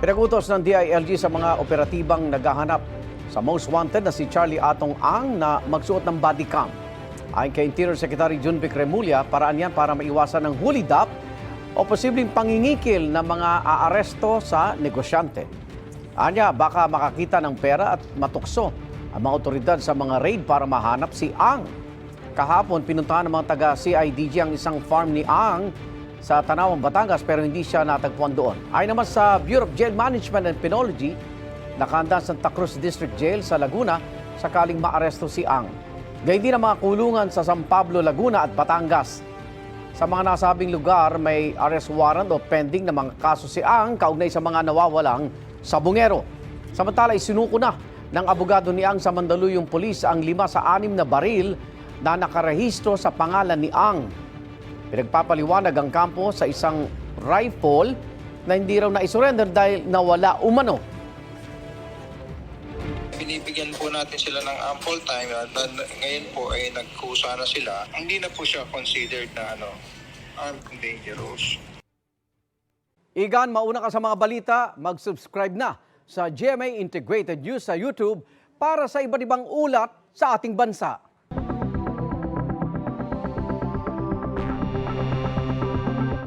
Pinagutos ng DILG sa mga operatibang naghahanap sa most wanted na si Charlie Atong Ang na magsuot ng body cam. Ayon kay Interior Secretary Junvic Remulla, paraan yan para maiwasan ng hulidap o posibleng pangingikil ng mga aaresto sa negosyante. Anya, baka makakita ng pera at matukso ang mga otoridad sa mga raid para mahanap si Ang. Kahapon, pinuntahan ng mga taga-CIDG ang isang farm ni Ang sa Tanawang, Batangas pero hindi siya natagpuan doon. Ayon naman sa Bureau of Jail Management and Penology, nakahanda sa Santa Cruz District Jail sa Laguna sakaling maaresto si Ang. Gayun din ang mga kulungan sa San Pablo, Laguna at Batangas. Sa mga nasabing lugar, may arrest warrant o pending na mga kaso si Ang kaugnay sa mga nawawalang sabungero. Samantala, isinuko na ng abogado ni Ang sa Mandaluyong Police ang 5 sa 6 na baril na nakarehistro sa pangalan ni Ang. Pinagpapaliwanag ang kampo sa isang rifle na hindi raw na-surrender dahil nawala umano. Binibigyan po natin sila ng ample time at ngayon po ay nagkusa na sila. Hindi na po siya considered na armed and dangerous. Igan, mauna ka sa mga balita, mag-subscribe na sa GMA Integrated News sa YouTube para sa iba't ibang ulat sa ating bansa.